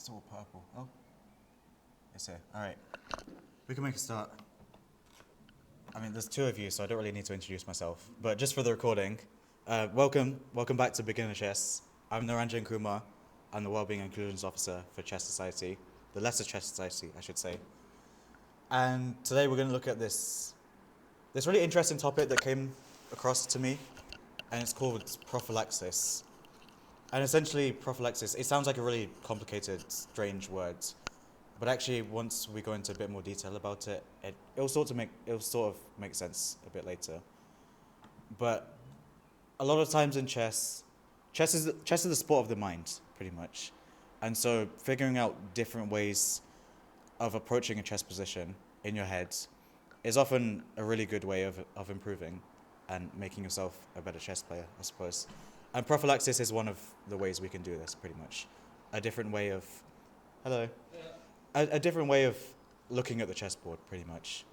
It's all purple. Oh, it's here. All right, we can make a start. I mean, there's two of you, so I don't really need to introduce myself. But just for the recording, welcome back to Beginner Chess. I'm Naranjan Kumar. I'm the Wellbeing and Inclusions Officer for Chess Society, the Leicester Chess Society, I should say. And today we're going to look at this really interesting topic that came across to me, and it's called prophylaxis. And essentially, prophylaxis, it sounds like a really complicated, strange word, but actually, once we go into a bit more detail about it, it'll sort of make sense a bit later. But a lot of times in chess is the sport of the mind, pretty much, and so figuring out different ways of approaching a chess position in your head is often a really good way of improving and making yourself a better chess player, I suppose. And prophylaxis is one of the ways we can do this, pretty much. A different way of a different way of looking at the chessboard, pretty much.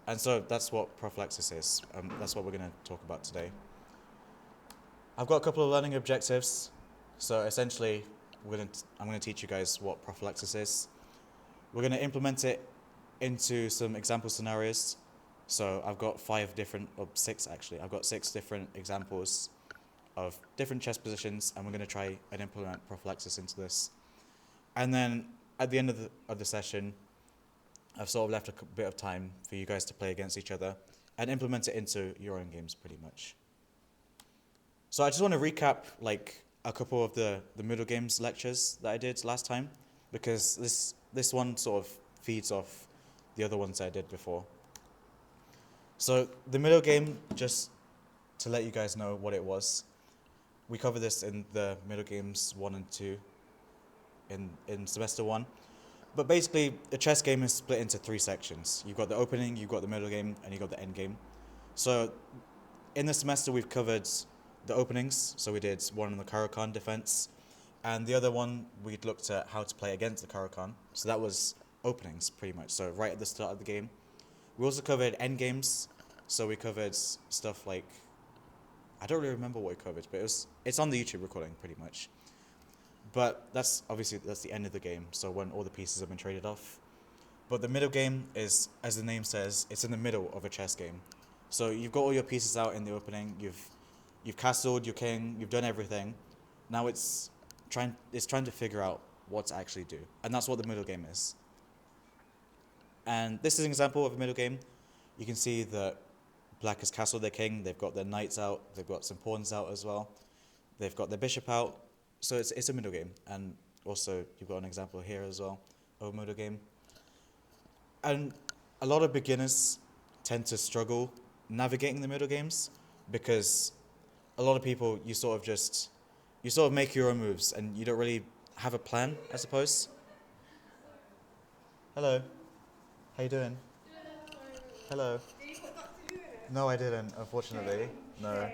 And so that's what prophylaxis is. That's what we're going to talk about today. I've got a couple of learning objectives. So essentially, I'm going to teach you guys what prophylaxis is. We're going to implement it into some example scenarios. So I've got six actually. I've got 6 different examples of different chess positions, and we're going to try and implement prophylaxis into this. And then at the end of the session, I've sort of left a bit of time for you guys to play against each other and implement it into your own games, pretty much. So I just want to recap like a couple of the Middlegames lectures that I did last time, because this one sort of feeds off the other ones I did before. So the middle game, just to let you guys know what it was, we covered this in the Middlegames 1 and 2 in semester 1. But basically, a chess game is split into 3 sections. You've got the opening, you've got the middle game, and you've got the end game. So in the semester, we've covered the openings. So we did one on the Caro-Kann defense, and the other one, we looked at how to play against the Caro-Kann. So that was openings, pretty much. So right at the start of the game. We also covered end games. So we covered stuff like, I don't really remember what we covered, but it's on the YouTube recording, pretty much. But that's the end of the game, so when all the pieces have been traded off. But the middle game is, as the name says, it's in the middle of a chess game. So you've got all your pieces out in the opening, you've castled your king, you've done everything. Now it's trying to figure out what to actually do. And that's what the middle game is. And this is an example of a middle game. You can see that Black has castled their king, they've got their knights out, they've got some pawns out as well. They've got their bishop out. So it's a middle game, and also you've got an example here as well of a middle game. And a lot of beginners tend to struggle navigating the middle games, because a lot of people, you sort of make your own moves and you don't really have a plan, I suppose. Hello, how you doing? Hello. No, I didn't, unfortunately. No.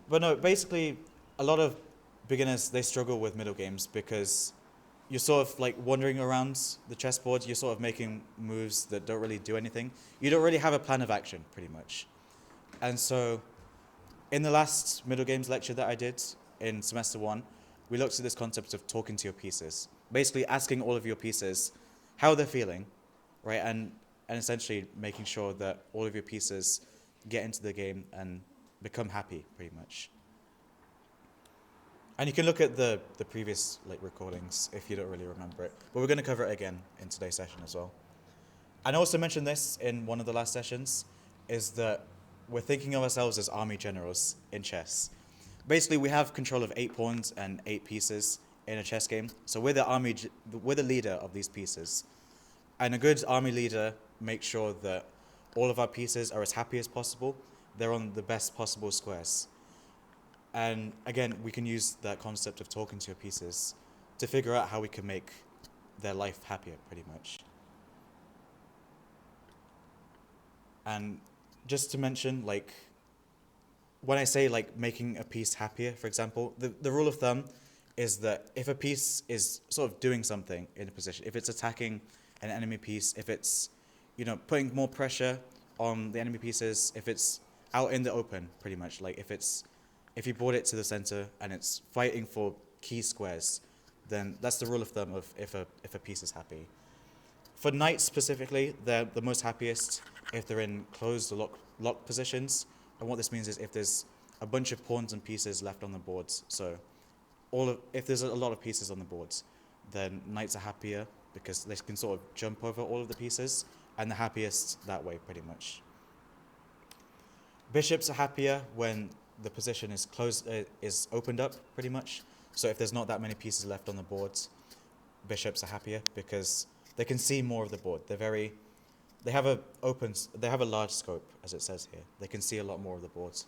But no, basically, a lot of beginners, they struggle with middle games because you're sort of like wandering around the chessboard, you're sort of making moves that don't really do anything. You don't really have a plan of action, pretty much. And so, in the last middle games lecture that I did in semester 1, we looked at this concept of talking to your pieces. Basically asking all of your pieces how they're feeling, right? And essentially making sure that all of your pieces get into the game and become happy, pretty much. And you can look at the previous recordings if you don't really remember it. But we're going to cover it again in today's session as well. And I also mentioned this in one of the last sessions, is that we're thinking of ourselves as army generals in chess. Basically, we have control of 8 pawns and 8 pieces in a chess game. So we're the leader of these pieces. And a good army leader makes sure that all of our pieces are as happy as possible. They're on the best possible squares. And again, we can use that concept of talking to your pieces to figure out how we can make their life happier, pretty much. And just to mention, when I say making a piece happier, for example, the rule of thumb is that if a piece is sort of doing something in a position, if it's attacking an enemy piece, if it's putting more pressure on the enemy pieces, if it's out in the open, pretty much, if you brought it to the center and it's fighting for key squares, then that's the rule of thumb of if a piece is happy. For knights specifically, they're the most happiest if they're in closed or locked positions. And what this means is if there's a bunch of pawns and pieces left on the boards, so if there's a lot of pieces on the boards, then knights are happier because they can sort of jump over all of the pieces, and they're happiest that way pretty much. Bishops are happier when the position is closed, is opened up pretty much. So if there's not that many pieces left on the boards, bishops are happier because they can see more of the board. They have a large scope, as it says here. They can see a lot more of the boards.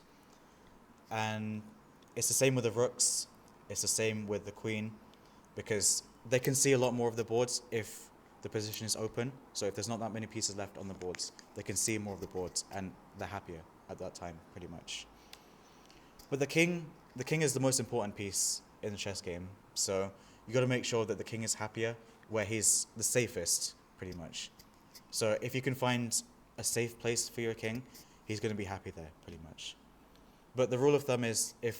And it's the same with the rooks. It's the same with the queen, because they can see a lot more of the boards if the position is open. So if there's not that many pieces left on the boards, they can see more of the boards, and they're happier at that time, pretty much. But the king is the most important piece in the chess game. So you got to make sure that the king is happier where he's the safest, pretty much. So if you can find a safe place for your king, he's going to be happy there, pretty much. But the rule of thumb is if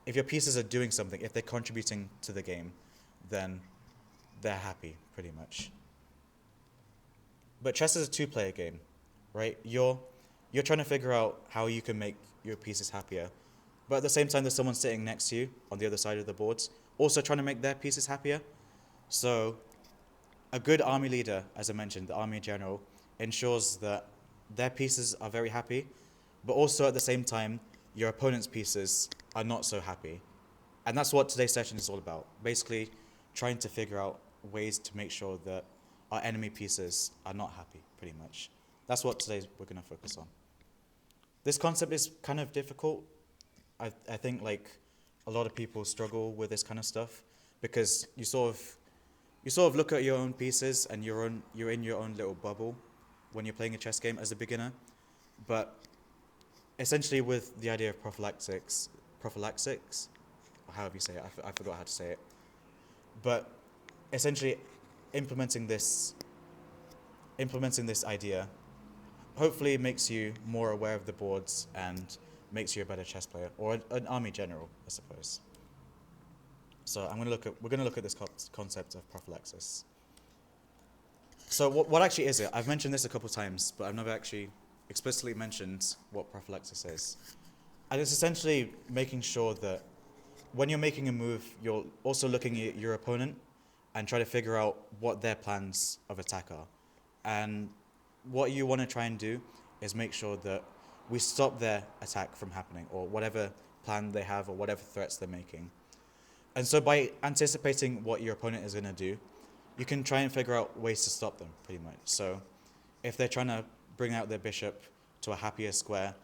your pieces are doing something, if they're contributing to the game, then they're happy, pretty much. But chess is a two-player game, right? You're trying to figure out how you can make your pieces happier. But at the same time, there's someone sitting next to you on the other side of the boards, also trying to make their pieces happier. So a good army leader, as I mentioned, the army general, ensures that their pieces are very happy, but also at the same time, your opponent's pieces are not so happy. And that's what today's session is all about. Basically, trying to figure out ways to make sure that our enemy pieces are not happy, pretty much. That's what today we're going to focus on. This concept is kind of difficult. I think like a lot of people struggle with this kind of stuff because you sort of look at your own pieces and you're in your own little bubble when you're playing a chess game as a beginner. But essentially with the idea of prophylaxis, or however you say it, I forgot how to say it. But essentially implementing this idea hopefully makes you more aware of the boards and makes you a better chess player, or an army general, I suppose. So we're going to look at this concept of prophylaxis. So what actually is it? I've mentioned this a couple of times, but I've never actually explicitly mentioned what prophylaxis is. And it's essentially making sure that when you're making a move, you're also looking at your opponent and try to figure out what their plans of attack are. And what you want to try and do is make sure that we stop their attack from happening, or whatever plan they have, or whatever threats they're making. And so by anticipating what your opponent is going to do, you can try and figure out ways to stop them, pretty much. So if they're trying to bring out their bishop to a happier square,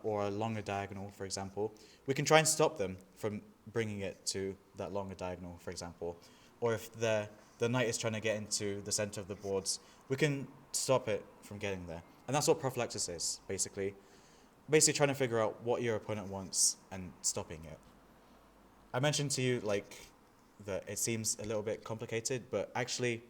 or a longer diagonal, for example, we can try and stop them from bringing it to that longer diagonal, for example. Or if the knight is trying to get into the center of the boards, we can stop it from getting there. And that's what prophylaxis is, basically. Basically trying to figure out what your opponent wants and stopping it. I mentioned to you that it seems a little bit complicated, but actually,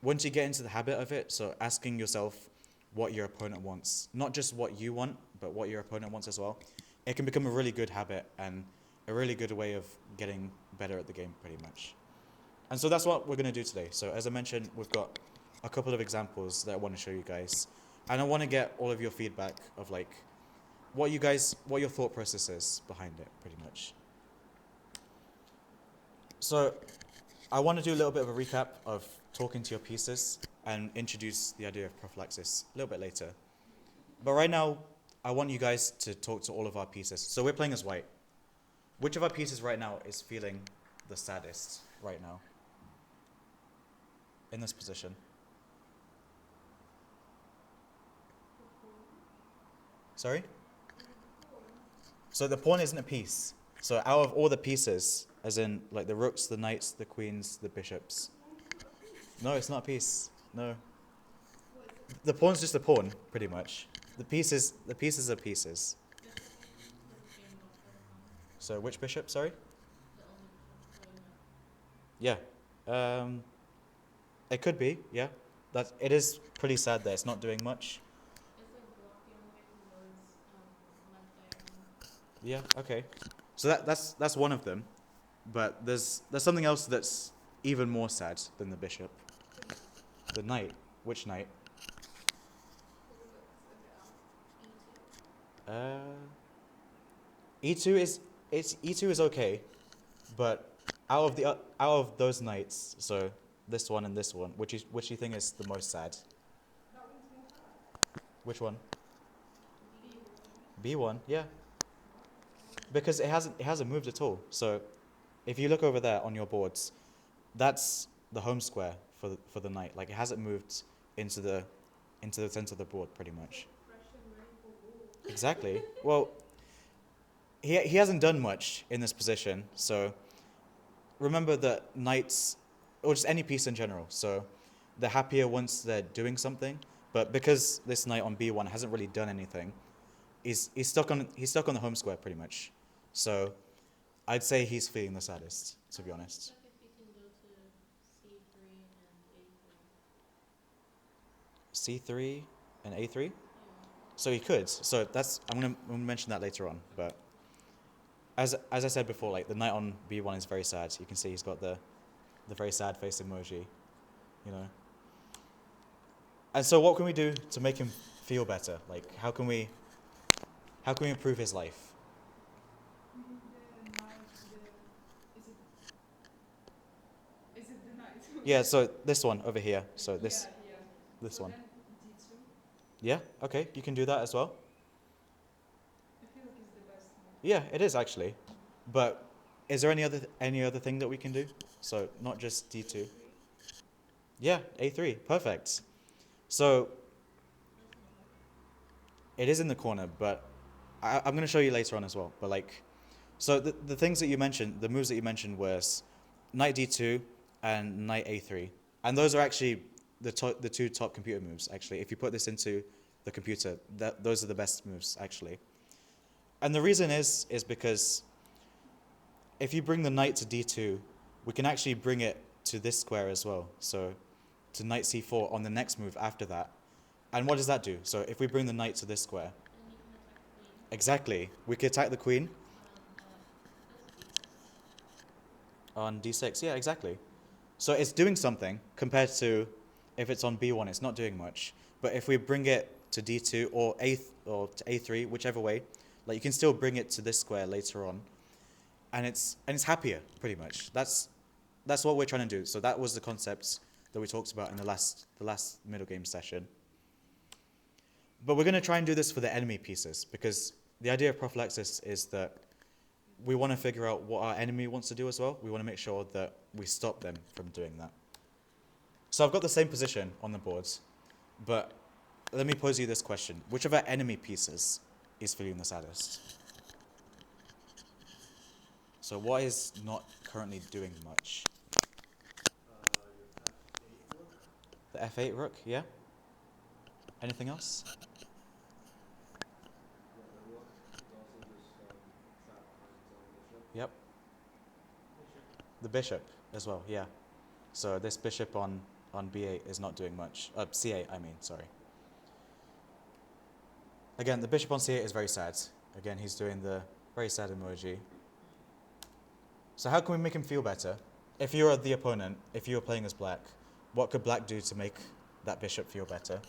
once you get into the habit of it, so asking yourself what your opponent wants, not just what you want, but what your opponent wants as well, it can become a really good habit and a really good way of getting better at the game, pretty much. And so that's what we're going to do today. So as I mentioned, we've got a couple of examples that I want to show you guys. And I want to get all of your feedback of what your thought process is behind it, pretty much. So I want to do a little bit of a recap of talking to your pieces and introduce the idea of prophylaxis a little bit later. But right now, I want you guys to talk to all of our pieces. So we're playing as white. Which of our pieces right now is feeling the saddest right now in this position? Sorry? So the pawn isn't a piece. So out of all the pieces, as in like the rooks, the knights, the queens, the bishops. No, it's not a piece. No. The pawn's just a pawn, pretty much. The pieces are pieces. So which bishop, sorry? Yeah. It could be, yeah. It is pretty sad that it's not doing much. Yeah, okay. So that's one of them. But there's something else that's even more sad than the bishop. The knight. Which knight? Uh, E2 is okay, but out of those knights, so this one and this one, which you think is the most sad? Which one? B1, yeah. Because it hasn't moved at all. So if you look over there on your boards, that's the home square for the knight. Like it hasn't moved into the center of the board pretty much. Exactly. Well, he hasn't done much in this position. So remember that knights, or just any piece in general. So they're happier once they're doing something. But because this knight on B1 hasn't really done anything, he's stuck on the home square pretty much. So I'd say he's feeling the saddest, to be honest. C3 and A3? So he could. So I'm gonna mention that later on. But as I said before, like the knight on B1 is very sad. You can see he's got the very sad face emoji, you know. And so what can we do to make him feel better? Like how can we improve his life? Is it the night? Yeah, so this one over here. So this So one. then D2. Yeah, okay, you can do that as well. I feel like it's the best one. Yeah, it is actually. But is there any other thing that we can do? So not just D2. Yeah, A3, perfect. So it is in the corner, but I'm going to show you later on as well. But like, so the things that you mentioned, the moves that you mentioned was knight D2 and knight A3, and those are actually the two top computer moves. Actually, if you put this into the computer, those are the best moves actually. And the reason is because if you bring the knight to D2, we can actually bring it to this square as well. So to knight C4 on the next move after that. And what does that do? So if we bring the knight to this square, exactly, we could attack the queen on D6. Yeah, exactly. So it's doing something compared to if it's on B1, it's not doing much. But if we bring it to D2 or to A3, whichever way, like you can still bring it to this square later on, and it's happier pretty much. That's what we're trying to do. So that was the concepts that we talked about in the last middle game session. But we're going to try and do this for the enemy pieces, because the idea of prophylaxis is that we want to figure out what our enemy wants to do as well. We want to make sure that we stop them from doing that. So I've got the same position on the boards, but let me pose you this question. Which of our enemy pieces is feeling the saddest? So what is not currently doing much? The F8 rook, yeah? Anything else? Yep. The bishop as well, yeah. So this bishop on B8 is not doing much. C8, I mean, sorry. Again, the bishop on C8 is very sad. Again, he's doing the very sad emoji. So how can we make him feel better? If you're the opponent, if you're playing as black, what could black do to make that bishop feel better?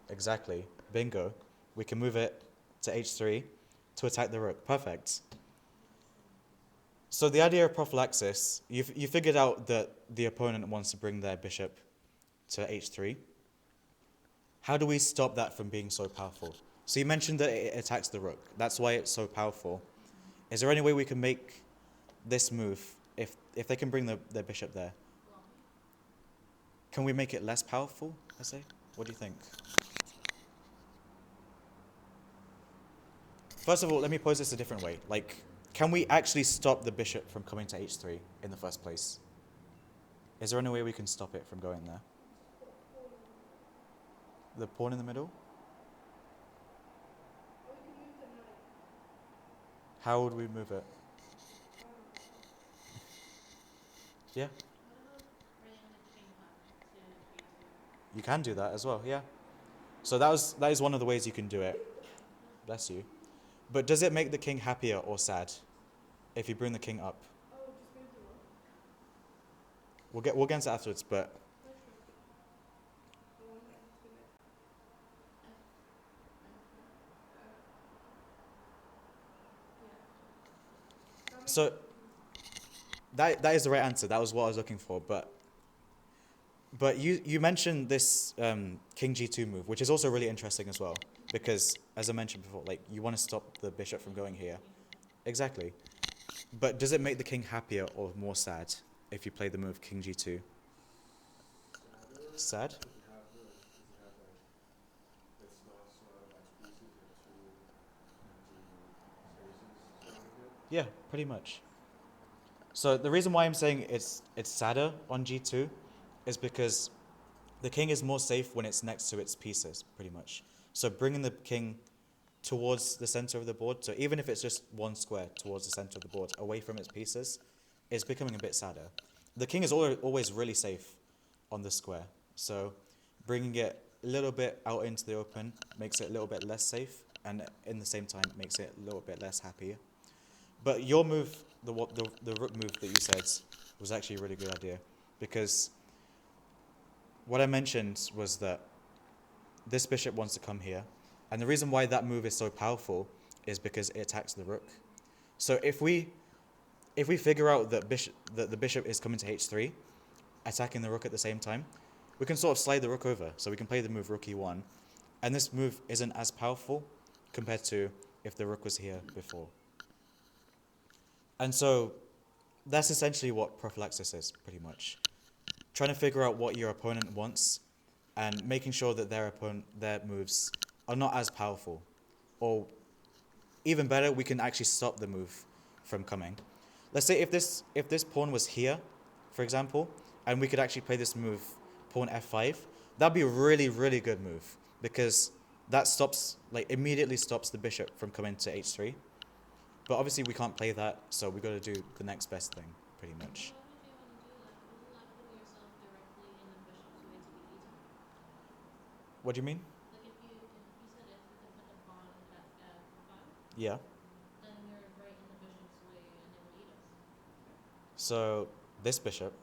Exactly. Bingo. We can move it to H3 to attack the rook. Perfect. So the idea of prophylaxis, you figured out that the opponent wants to bring their bishop to H3. How do we stop that from being so powerful? So you mentioned that it attacks the rook. That's why it's so powerful. Is there any way we can make this move, if they can bring their bishop there, can we make it less powerful, I say? What do you think? First of all, let me pose this a different way. Like, can we actually stop the bishop from coming to H3 in the first place? Is there any way we can stop it from going there? The pawn in the middle? How would we move it? Yeah? You can do that as well, yeah. So that is one of the ways you can do it. Bless you. But does it make the king happier or sad if you bring the king up? Oh, just going to rook. We'll get into that afterwards, but Which rook? The one that has been it. Yeah. That makes so sense. that is the right answer. That was what I was looking for. But you mentioned this king g2 move, which is also really interesting as well, because as I mentioned before, like you want to stop the bishop from going here. Exactly. But does it make the king happier or more sad if you play the move king g2? Sad? Yeah, pretty much. So the reason why I'm saying it's sadder on g2 is because the king is more safe when it's next to its pieces, pretty much. So bringing the king towards the center of the board, so even if it's just one square towards the center of the board, away from its pieces, is becoming a bit sadder. The king is always really safe on the square, so bringing it a little bit out into the open makes it a little bit less safe, and in the same time makes it a little bit less happy. But your move, the rook move that you said, was actually a really good idea, because what I mentioned was that this bishop wants to come here, and the reason why that move is so powerful is because it attacks the rook. So if we figure out that the bishop is coming to h3, attacking the rook at the same time, we can sort of slide the rook over. So we can play the move rook e1, and this move isn't as powerful compared to if the rook was here before. And so that's essentially what prophylaxis is, pretty much. Trying to figure out what your opponent wants and making sure that their moves are not as powerful. Or even better, we can actually stop the move from coming. Let's say if this pawn was here, for example, and we could actually play this move, pawn f5, that'd be a really, really good move, because that immediately stops the bishop from coming to h3. But obviously we can't play that, so we got to do the next best thing, pretty much. What do you mean? Like if you said if you could put the pawn at f5, Yeah. then you're right in the bishop's way and it will eat us. So this bishop,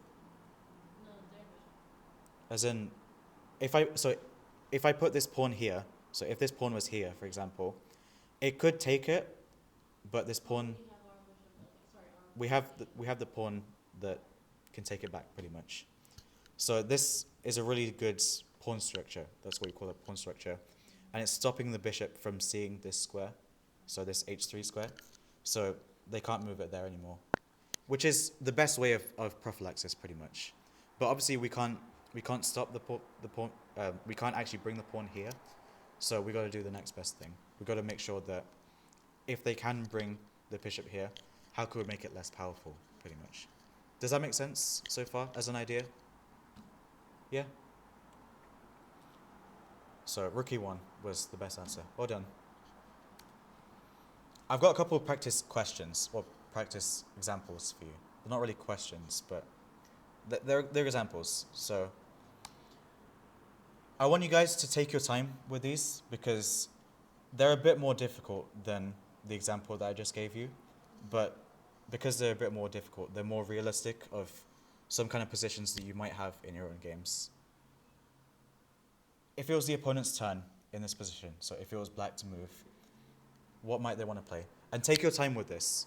No, their bishop. as in, if I put this pawn here, so if this pawn was here, for example, it could take it, but this pawn, We have our bishop. Sorry, we have the pawn that can take it back, pretty much. So this is a really good pawn structure. That's what you call it, pawn structure. And it's stopping the bishop from seeing this square, so this h3 square. So they can't move it there anymore, which is the best way of prophylaxis, pretty much. But obviously we can't stop the pawn. We can't actually bring the pawn here. So we got to do the next best thing. We got to make sure that if they can bring the bishop here, how could we make it less powerful, pretty much? Does that make sense so far as an idea? Yeah? So rook e1 was the best answer. Well done. I've got a couple of practice questions, or practice examples for you. They're not really questions, but they're examples. So I want you guys to take your time with these, because they're a bit more difficult than the example that I just gave you. But because they're a bit more difficult, they're more realistic of some kind of positions that you might have in your own games. If it was the opponent's turn in this position, so if it was black to move, what might they want to play? And take your time with this.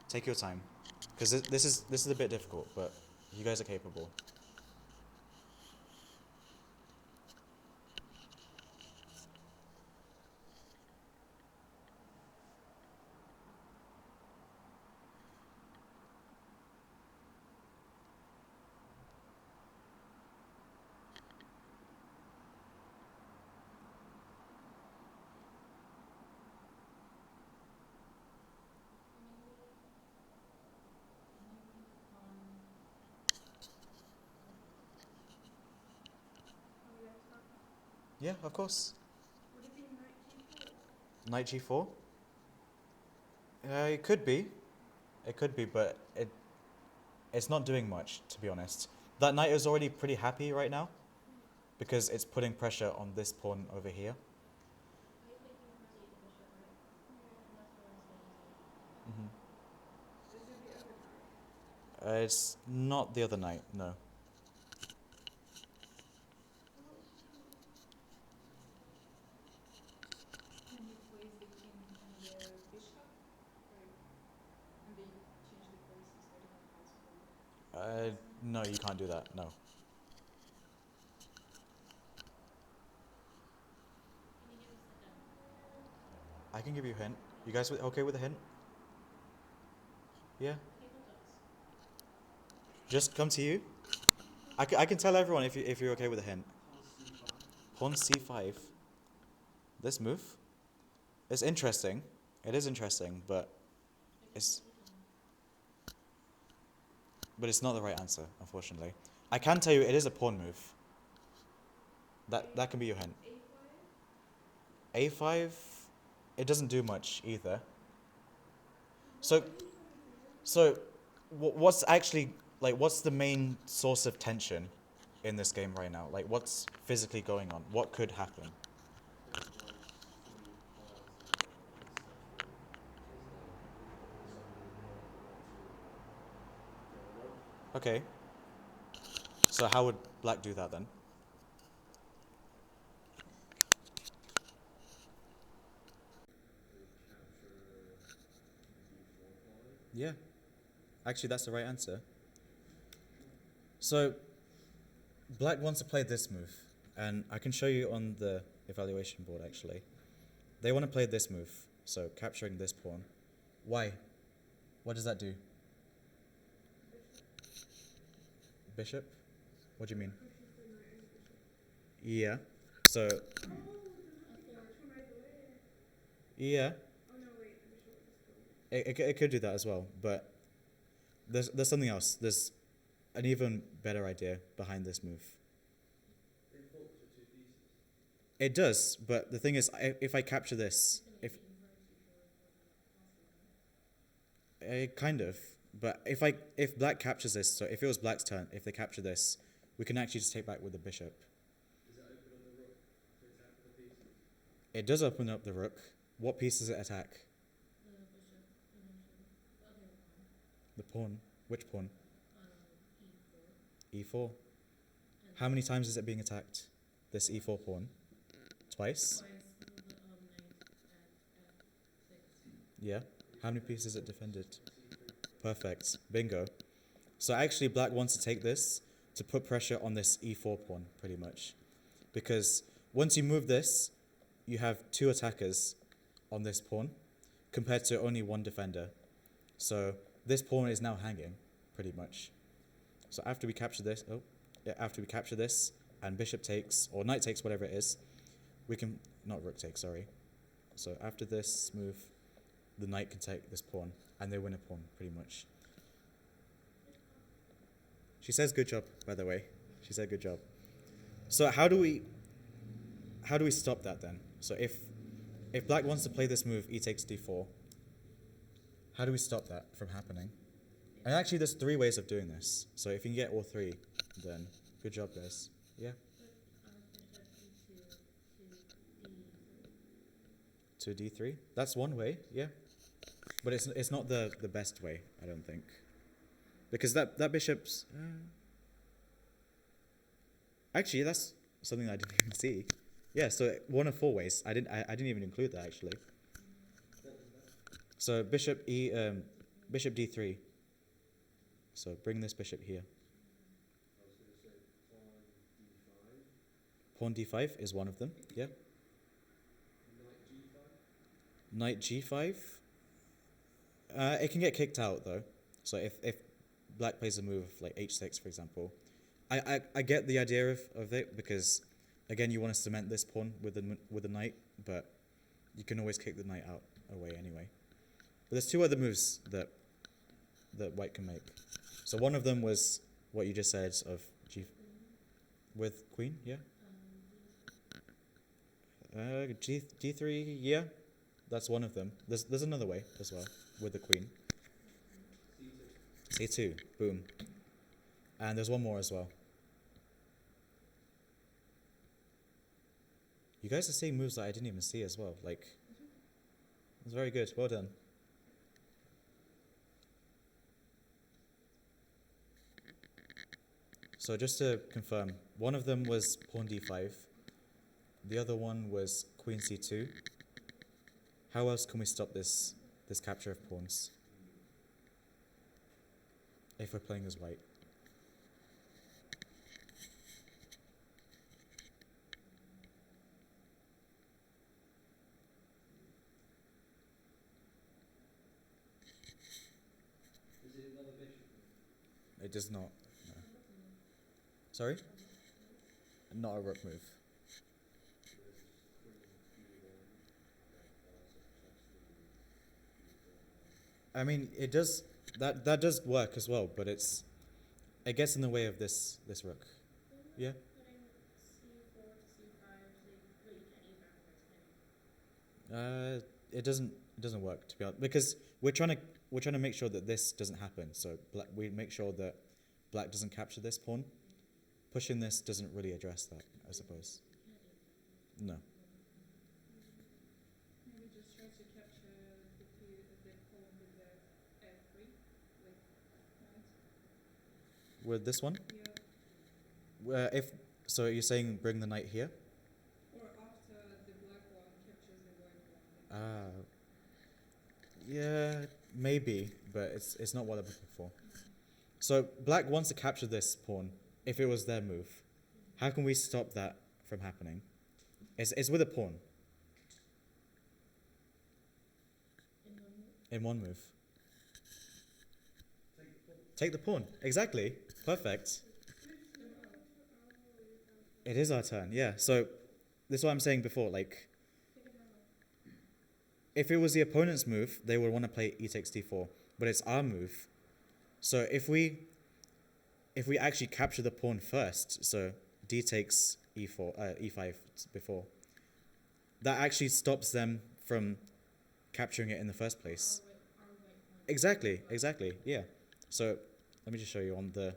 Take your time, because this is a bit difficult, but you guys are capable. Yeah, of course. Would it be knight g4? Knight g4? It could be. It could be, but it's not doing much, to be honest. That knight is already pretty happy right now, because it's putting pressure on this pawn over here. It's not the other knight, no. Can you place the king and the bishop? Like, and they change the places, I don't know if that's possible. No, you can't do that, no. Can you give us a demo? I can give you a hint. You guys okay with a hint? Yeah? Table does. Just come to you? I can tell everyone if you're okay with a hint. Pawn c5. This move? It's interesting. It is interesting, but it's not the right answer, unfortunately. I can tell you it is a pawn move. That can be your hint. A5, it doesn't do much either. So what's actually, like, what's the main source of tension in this game right now? Like, what's physically going on? What could happen? Okay. So how would black do that then? Yeah. Actually, that's the right answer. So, black wants to play this move, and I can show you on the evaluation board actually. They want to play this move, so capturing this pawn. Why? What does that do? Bishop? What do you mean? Yeah. So, yeah. It could do that as well, but there's something else. There's an even better idea behind this move. It does, but the thing is, if I capture this, kind of, but if black captures this, so if it was black's turn, if they capture this, we can actually just take back with the bishop. It does open up the rook. What piece does it attack? The pawn. Which pawn? E4. How many times is it being attacked? This E4 pawn? Twice? Yeah. How many pieces is it defended? Perfect. Bingo. So actually black wants to take this to put pressure on this E4 pawn, pretty much. Because once you move this, you have two attackers on this pawn, compared to only one defender. So this pawn is now hanging, pretty much. So after we capture this, and bishop takes, or knight takes, whatever it is, we can, not rook takes, sorry. So after this move, the knight can take this pawn, and they win a pawn, pretty much. She says good job, by the way. She said good job. So how do we stop that then? So if black wants to play this move, e takes d4, how do we stop that from happening? And actually there's 3 ways of doing this. So if you can get all 3, then good job, guys. Yeah? To d3? That's one way, yeah. But it's not the best way, I don't think. Because that bishop's... Actually, that's something I didn't even see. Yeah, so one of 4 ways. I didn't even include that, actually. So bishop d3. So bring this bishop here. Pawn d5 is one of them, yeah. Knight g5. It can get kicked out though. So if black plays a move like h6, for example, I get the idea of it, because again you want to cement this pawn with the knight, but you can always kick the knight out away anyway. But there's 2 other moves that white can make. So one of them was what you just said of with queen, yeah. G3, yeah. That's one of them. There's another way as well with the queen. C2, boom. And there's one more as well. You guys are seeing moves that I didn't even see as well. Like, it's very good. Well done. So just to confirm, one of them was pawn d5. The other one was queen c2. How else can we stop this capture of pawns? If we're playing as white. Is it another bishop? It does not. No. Sorry? Not a rook move. I mean, it does that does work as well, but it gets in the way of this rook. Yeah. Putting C4 to C5, so you can't eat backwards, can you? It doesn't work, to be honest, because we're trying to make sure that this doesn't happen. So we make sure that black doesn't capture this pawn. Pushing this doesn't really address that, I suppose. No. Maybe just try to capture the pawn with the f3 with knight. With this one, Yeah. so you're saying bring the knight here. Or after the black one captures the white one. Yeah, maybe, but it's not what I'm looking for. So black wants to capture this pawn if it was their move. How can we stop that from happening? It's with a pawn. In one move. Take the pawn. Exactly. Perfect. It is our turn, yeah. So this is what I'm saying before, like if it was the opponent's move, they would want to play e takes d4, but it's our move. So if we actually capture the pawn first, so d takes e5 before, that actually stops them from capturing it in the first place. Exactly, yeah. So let me just show you on the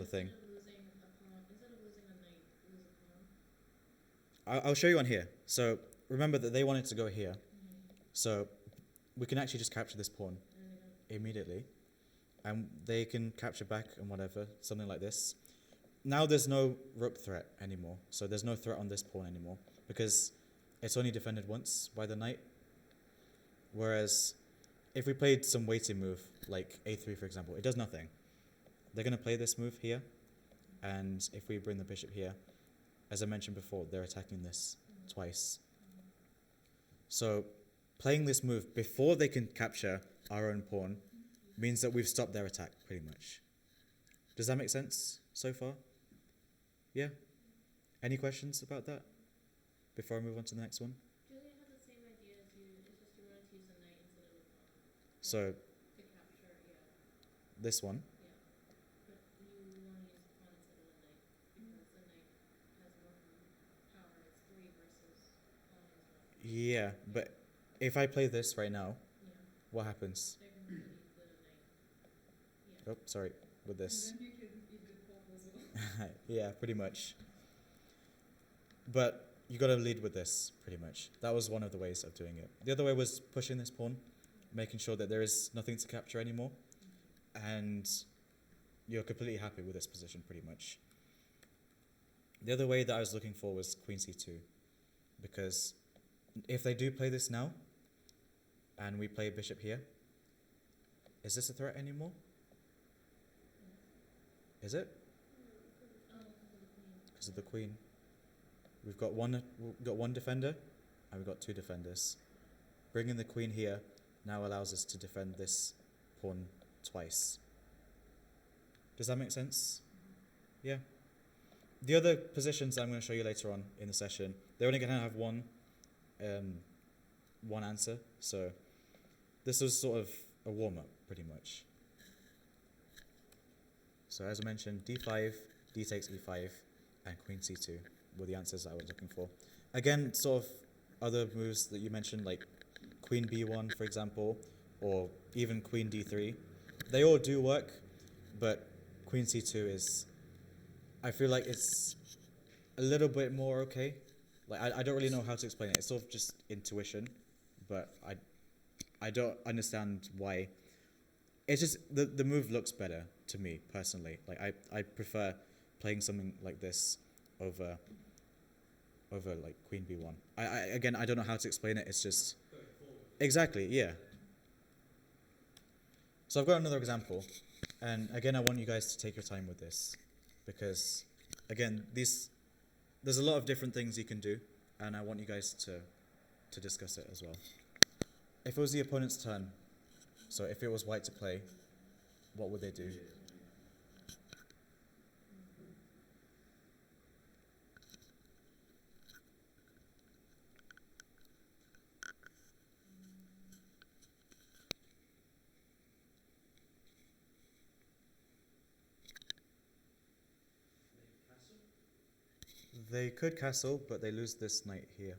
thing. Instead of losing a knight, lose a pawn. I'll show you on here. So remember that they wanted to go here. So we can actually just capture this pawn immediately. And they can capture back and whatever, something like this. Now there's no rook threat anymore. So there's no threat on this pawn anymore because it's only defended once by the knight. Whereas if we played some waiting move, like a3 for example, it does nothing. They're going to play this move here. And if we bring the bishop here, as I mentioned before, they're attacking this twice. So playing this move before they can capture our own pawn means that we've stopped their attack, pretty much. Does that make sense so far? Yeah? Any questions about that before I move on to the next one? Julia had the same idea as you, it's just you wanted to use a knight instead of a pawn. So To capture, yeah. this one, Yeah. But you want to use a pawn instead of a knight because the knight has more power. It's 3 versus pawn is what? yeah, but if I play this right now, Yeah. what happens? They're going to eat the knight. Yeah. Oh, sorry, with this. And then you can eat the pawn as well. Yeah, pretty much. But you got to lead with this, pretty much. That was one of the ways of doing it. The other way was pushing this pawn, making sure that there is nothing to capture anymore, and you're completely happy with this position, pretty much. The other way that I was looking for was queen c2, because if they do play this now, and we play bishop here, is this a threat anymore? Is it? Because of the queen. We've got one defender, and we've got 2 defenders. Bringing the queen here now allows us to defend this pawn twice. Does that make sense? Yeah. The other positions I'm going to show you later on in the session, they're only going to have one answer. So this was sort of a warm-up, pretty much. So as I mentioned, d5, d takes e5, and queen c2 were the answers I was looking for. Again, sort of other moves that you mentioned, like queen b1, for example, or even queen d3, they all do work, but queen c2 is, I feel like it's a little bit more okay. Like I don't really know how to explain it. It's sort of just intuition, but I don't understand why. It's just the move looks better to me personally. Like I prefer playing something like this over like Queen B1. Again, I don't know how to explain it. It's just exactly, yeah. So I've got another example, and again, I want you guys to take your time with this, because again, there's a lot of different things you can do, and I want you guys to discuss it as well. If it was the opponent's turn, so if it was white to play, what would they do? They could castle, but they lose this knight here.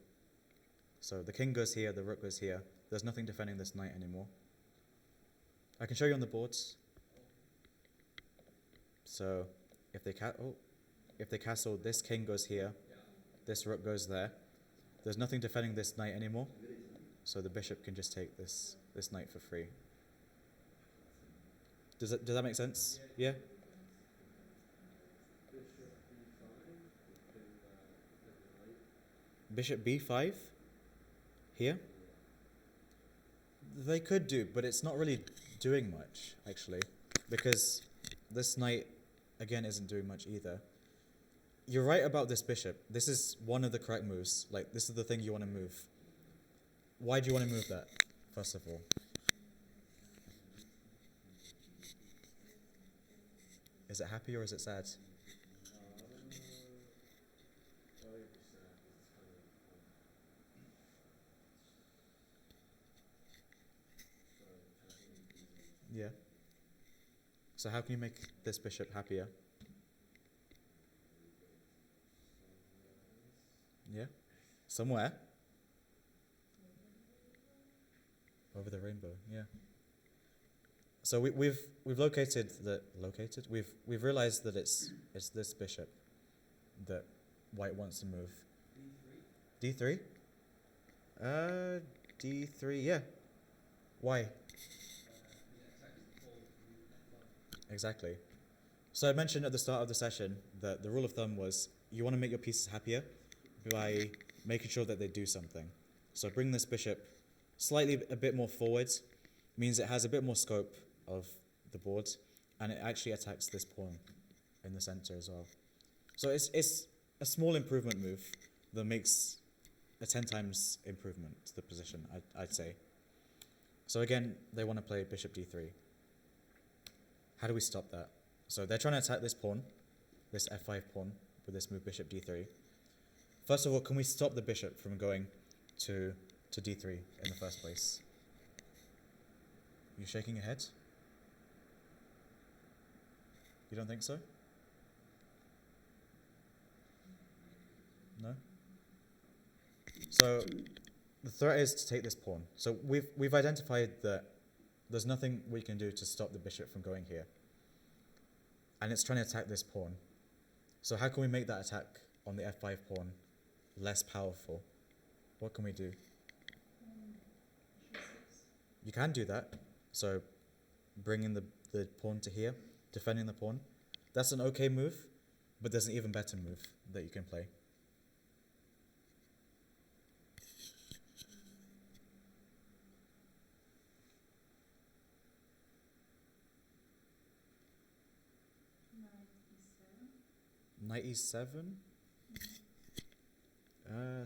So the king goes here, the rook goes here. There's nothing defending this knight anymore. I can show you on the boards. So if they castle, this king goes here, this rook goes there. There's nothing defending this knight anymore. So the bishop can just take this knight for free. Does that make sense? Yeah? Bishop b5 here. They could do, but it's not really doing much, actually, because this knight, again, isn't doing much either. You're right about this bishop. This is one of the correct moves. Like, this is the thing you want to move. Why do you want to move that, first of all? Is it happy or is it sad? Yeah. So how can you make this bishop happier? Yeah. Somewhere. Over the rainbow. Yeah. So we've realized that it's this bishop that white wants to move. D3. D3. Yeah. Why? Exactly. So I mentioned at the start of the session that the rule of thumb was you want to make your pieces happier by making sure that they do something. So bring this bishop slightly a bit more forwards means it has a bit more scope of the board, and it actually attacks this pawn in the center as well. So it's a small improvement move that makes a 10 times improvement to the position, I'd say. So again, they want to play bishop d3. How do we stop that? So they're trying to attack this pawn, this f5 pawn, with this move bishop d3. First of all, can we stop the bishop from going to d3 in the first place? You shaking your head? You don't think so? No? So the threat is to take this pawn. So we've identified that there's nothing we can do to stop the bishop from going here. And it's trying to attack this pawn. So how can we make that attack on the f5 pawn less powerful? What can we do? You can do that. So bringing the pawn to here, defending the pawn. That's an okay move, but there's an even better move that you can play. Knight e7.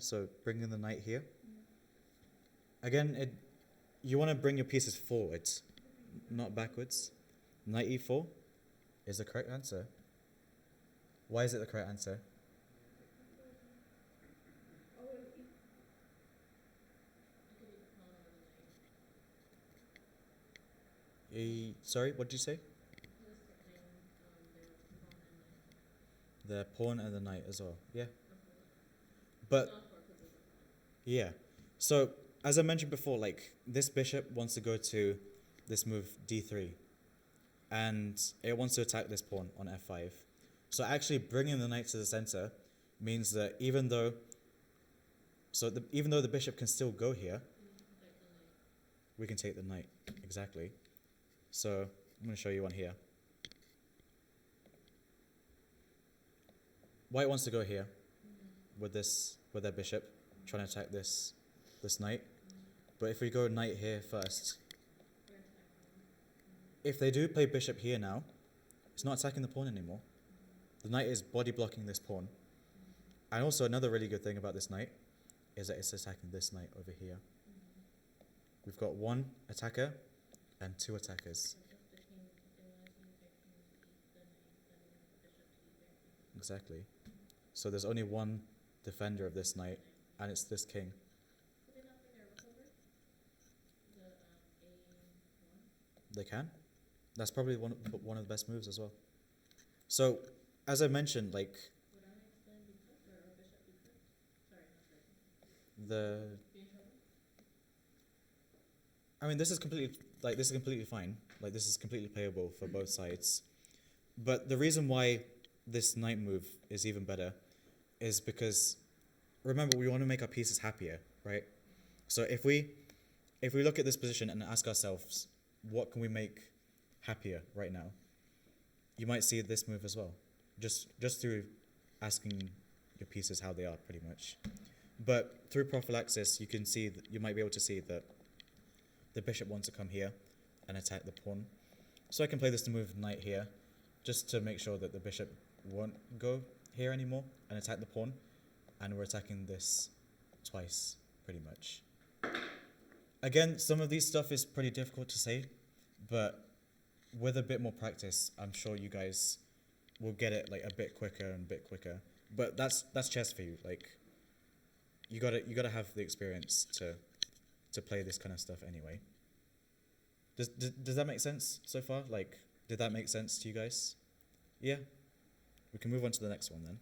So bringing the knight here. Again, you want to bring your pieces forwards, not backwards. Knight e4 is the correct answer. Why is it the correct answer? Sorry, what did you say? The pawn and the knight as well. Yeah. But yeah. So as I mentioned before, like this bishop wants to go to this move d3, and it wants to attack this pawn on f5. So actually bringing the knight to the center means that even though the bishop can still go here, we can take the knight. Exactly. So I'm going to show you one here. white wants to go here with their bishop, trying to attack this knight. But if we go knight here first, if they do play bishop here now, it's not attacking the pawn anymore. The knight is body blocking this pawn. And also another really good thing about this knight is that it's attacking this knight over here. We've got one attacker and two attackers. Exactly. So there's only one defender of this knight, and it's this king. They can. That's probably one of the best moves as well. So, as I mentioned, like this is completely fine. Like, this is completely playable for both sides. But the reason why this knight move is even better is because, remember, we want to make our pieces happier, right? So if we look at this position and ask ourselves, what can we make happier right now? You might see this move as well, just through asking your pieces how they are, pretty much. But through prophylaxis, you might be able to see that the bishop wants to come here and attack the pawn. So I can play this to move knight here, just to make sure that the bishop won't go here anymore and attack the pawn. And we're attacking this twice, pretty much. Again, some of these stuff is pretty difficult to say, but with a bit more practice, I'm sure you guys will get it like a bit quicker and a bit quicker. But that's chess for you. Like, you gotta have the experience to play this kind of stuff anyway. Does that make sense so far? Like, did that make sense to you guys? Yeah? We can move on to the next one then.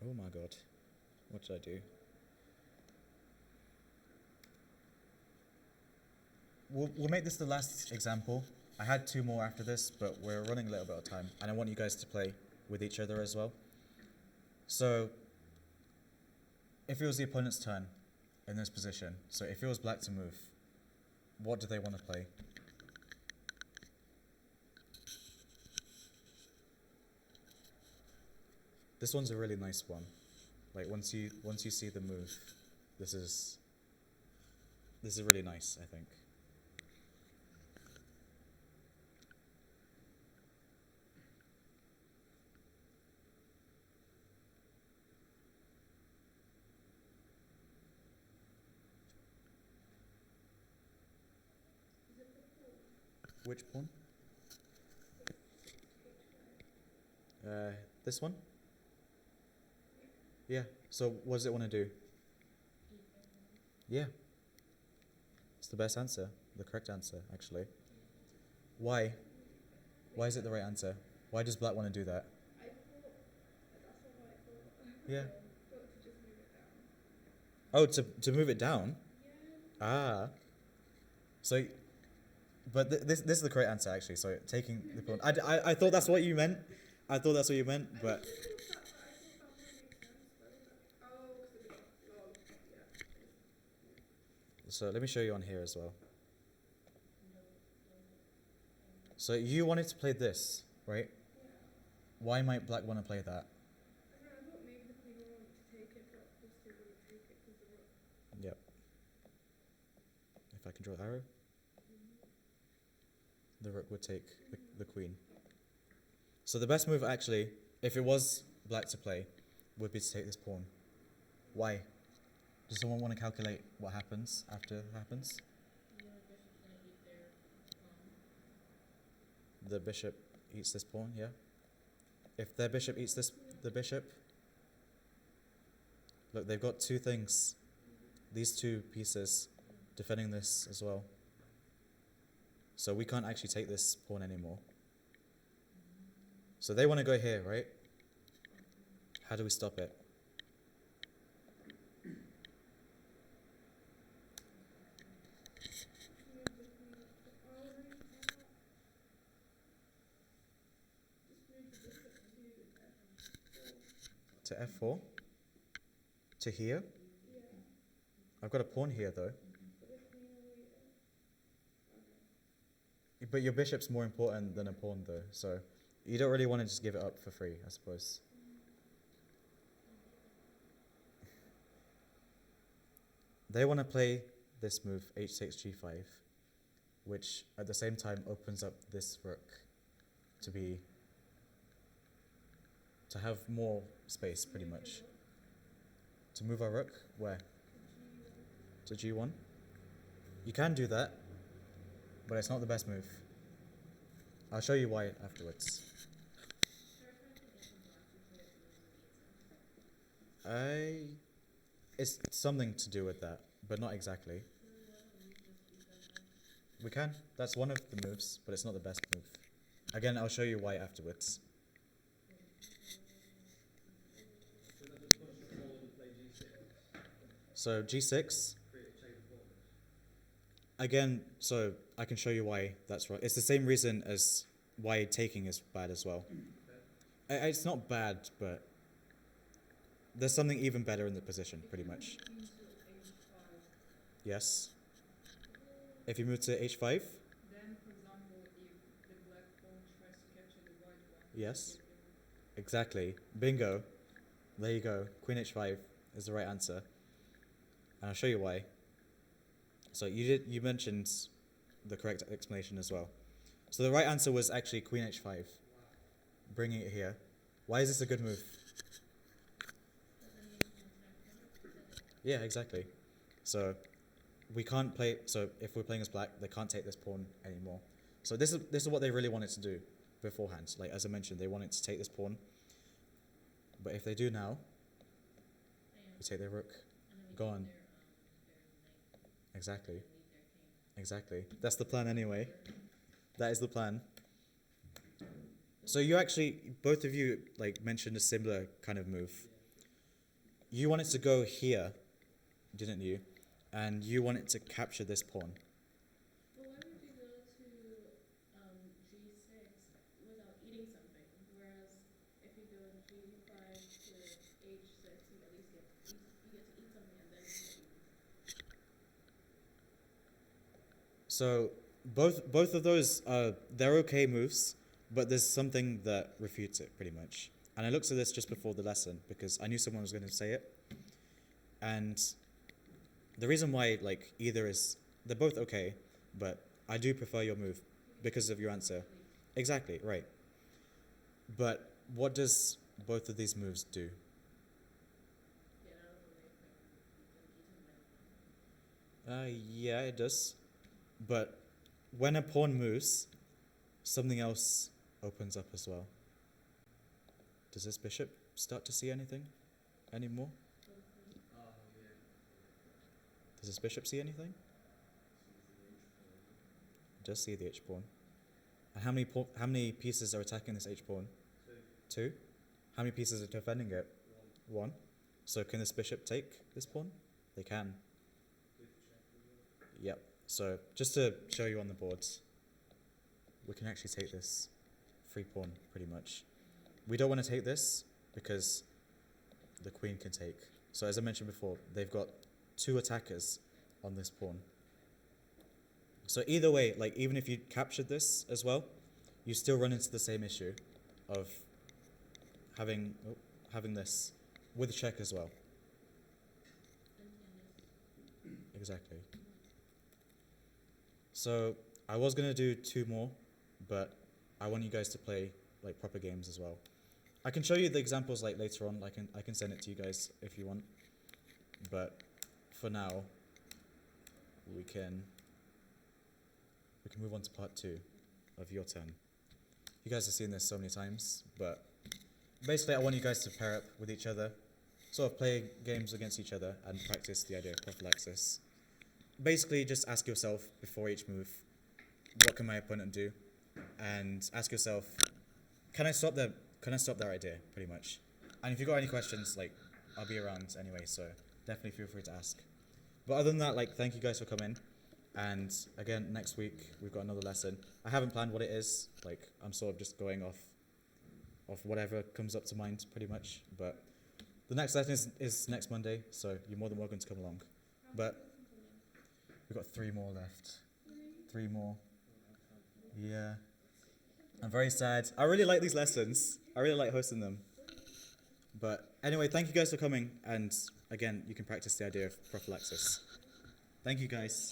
Oh my god. What did I do? We'll make this the last example. I had two more after this, but we're running a little bit of time, and I want you guys to play with each other as well. So, if it was the opponent's turn in this position, so if it was black to move, what do they want to play? This one's a really nice one. Like, once you see the move, this is really nice, I think. Which pawn? This one? Yeah. So what does it want to do? Yeah. It's the best answer. The correct answer, actually. Why? Why is it the right answer? Why does black want to do that? I thought, that's what I thought. Yeah. I thought to just move it down. Oh, to move it down? Yeah. Ah. So, but this is the correct answer, actually. So taking the pawn. I thought that's what you meant. I thought that's what you meant, but. So let me show you on here as well. So you wanted to play this, right? Yeah. Why might black want to play that? I thought maybe the queen wanted to take it, but of course they wouldn't take it because the rook. Yep. If I can draw the arrow, the rook would take the queen. So the best move, actually, if it was black to play, would be to take this pawn. Why? Does someone want to calculate what happens after it happens? The bishop eats this pawn, yeah? If their bishop eats the bishop, look, they've got two things. These two pieces defending this as well. So we can't actually take this pawn anymore. So they want to go here, right? How do we stop it? To f4? To here? Yeah. I've got a pawn here though. But your bishop's more important than a pawn, though, so you don't really want to just give it up for free, I suppose. They want to play this move, h6, g5, which at the same time opens up this rook to have more space, pretty much. To move our rook, where? To g1? You can do that, but it's not the best move. I'll show you why afterwards. It's something to do with that, but not exactly. We can. That's one of the moves, but it's not the best move. Again, I'll show you why afterwards. Should I just push the pawn and play g6? So g6, Create a chain of pawns. again, so I can show you why that's right. It's the same reason as why taking is bad as well. It's not bad, but there's something even better in the position, pretty much. Yes. If you move to h5, Then, for example, if the black pawn tries to capture the white one. yes, exactly. Bingo. There you go. Queen h5 is the right answer. And I'll show you why. So you mentioned the correct explanation as well. So the right answer was actually queen h5, bringing it here. Why is this a good move? Yeah, exactly. So we can't play. So if we're playing as black, they can't take this pawn anymore. So this is what they really wanted to do beforehand. Like as I mentioned, they wanted to take this pawn. But if they do now, we take their rook. Go on. Exactly. Exactly. That's the plan anyway. That is the plan. So you actually, both of you, like mentioned a similar kind of move. You wanted to go here, didn't you? And you wanted to capture this pawn. But why would you go to G6 without eating something? Whereas if you go G5 to H6, you at least get to eat something and then you can eat. So both of those, they're okay moves, but there's something that refutes it pretty much. And I looked at this just before the lesson because I knew someone was going to say it. And the reason why, like, they're both okay, but I do prefer your move because of your answer. Exactly, right. But what does both of these moves do? Yeah, it does. But when a pawn moves, something else opens up as well. Does this bishop start to see anything anymore? Oh, yeah. Does this bishop see anything? It does see the h pawn. And how many pieces are attacking this h pawn? Two. How many pieces are defending it? One. So can this bishop take this pawn? They can. Yep. So just to show you on the boards, we can actually take this free pawn pretty much. We don't want to take this because the queen can take. So as I mentioned before, they've got two attackers on this pawn. So either way, like even if you captured this as well, you still run into the same issue of having this with check as well. Exactly. So I was gonna do two more, but I want you guys to play like proper games as well. I can show you the examples like later on. I can send it to you guys if you want. But for now, we can move on to part 2 of your turn. You guys have seen this so many times, but basically I want you guys to pair up with each other, sort of play games against each other and practice the idea of prophylaxis. Basically just ask yourself before each move, what can my opponent do? And ask yourself, can I stop their idea, pretty much? And if you've got any questions, like, I'll be around anyway, so definitely feel free to ask. But other than that, like, thank you guys for coming. And again, next week, we've got another lesson. I haven't planned what it is. Like, I'm sort of just going off whatever comes up to mind, pretty much. But the next lesson is next Monday, so you're more than welcome to come along. But we've got 3 more left. 3 more. Yeah. I'm very sad. I really like these lessons. I really like hosting them. But anyway, thank you guys for coming. And again, you can practice the idea of prophylaxis. Thank you guys.